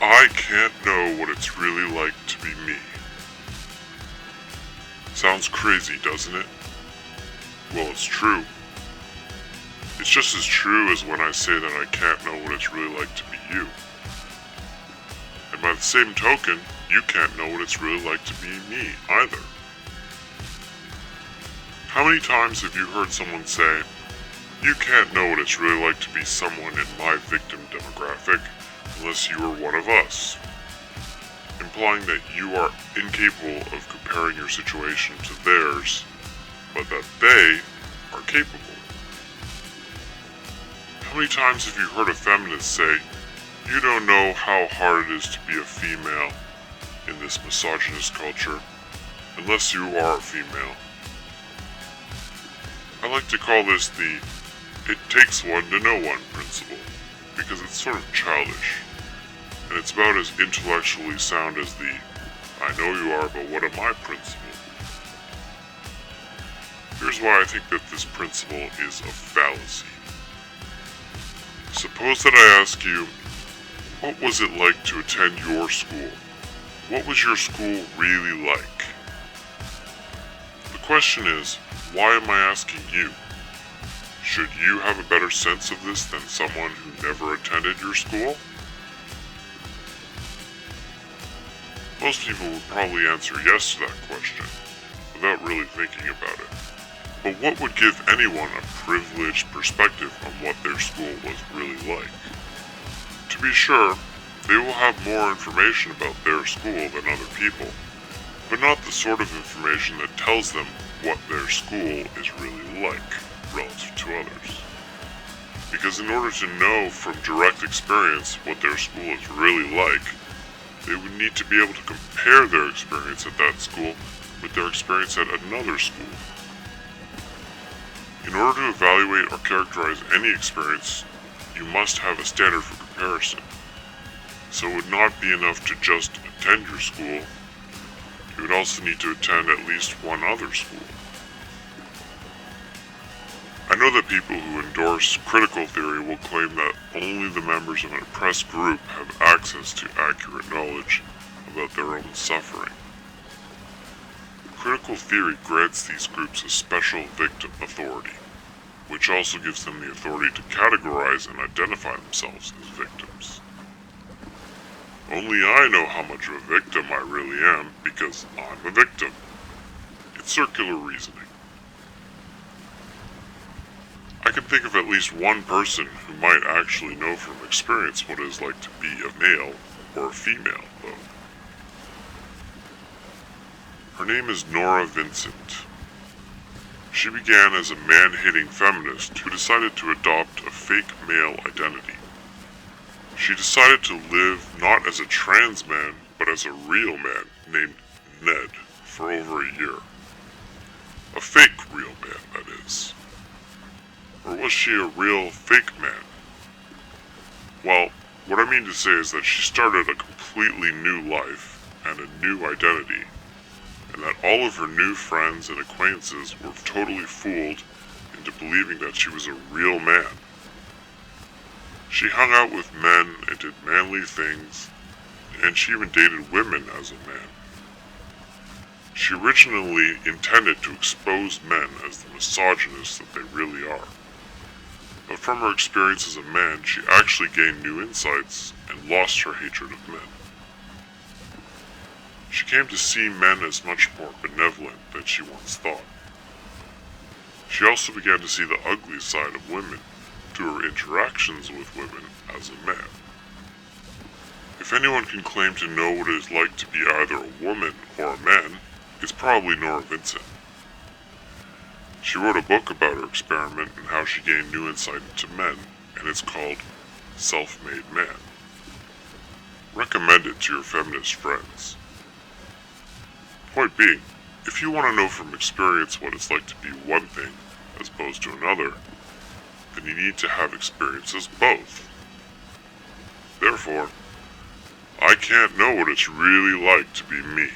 I can't know what it's really like to be me. Sounds crazy, doesn't it? Well, it's true. It's just as true as when I say that I can't know what it's really like to be you. And by the same token, you can't know what it's really like to be me, either. How many times have you heard someone say, "You can't know what it's really like to be someone in my victim demographic unless you are one of us," implying that you are incapable of comparing your situation to theirs, but that they are capable. How many times have you heard a feminist say, "You don't know how hard it is to be a female in this misogynist culture unless you are a female"? I like to call this the "it takes one to know one" principle, because it's sort of childish, and it's about as intellectually sound as the "I know you are, but what am I" principle. Here's why I think that this principle is a fallacy. Suppose that I ask you, what was it like to attend your school? What was your school really like? The question is, why am I asking you? Should you have a better sense of this than someone who never attended your school? Most people would probably answer yes to that question, without really thinking about it. But what would give anyone a privileged perspective on what their school was really like? To be sure, they will have more information about their school than other people, but not the sort of information that tells them what their school is really like relative to others. Because in order to know from direct experience what their school is really like, they would need to be able to compare their experience at that school with their experience at another school. In order to evaluate or characterize any experience, you must have a standard for comparison. So it would not be enough to just attend your school, you would also need to attend at least one other school. I know that people who endorse critical theory will claim that only the members of an oppressed group have access to accurate knowledge about their own suffering. Critical theory grants these groups a special victim authority, which also gives them the authority to categorize and identify themselves as victims. Only I know how much of a victim I really am because I'm a victim. It's circular reasoning. I can think of at least one person who might actually know from experience what it is like to be a male or a female, though. Her name is Nora Vincent. She began as a man-hating feminist who decided to adopt a fake male identity. She decided to live not as a trans man, but as a real man named Ned for over a year. A fake real man, that is. Or was she a real fake man? Well, what I mean to say is that she started a completely new life and a new identity, and that all of her new friends and acquaintances were totally fooled into believing that she was a real man. She hung out with men and did manly things, and she even dated women as a man. She originally intended to expose men as the misogynists that they really are. But from her experience as a man, she actually gained new insights and lost her hatred of men. She came to see men as much more benevolent than she once thought. She also began to see the ugly side of women through her interactions with women as a man. If anyone can claim to know what it is like to be either a woman or a man, it's probably Nora Vincent. She wrote a book about her experiment and how she gained new insight into men, and it's called Self-Made Man. Recommend it to your feminist friends. Point being, if you want to know from experience what it's like to be one thing as opposed to another, then you need to have experiences both. Therefore, I can't know what it's really like to be me.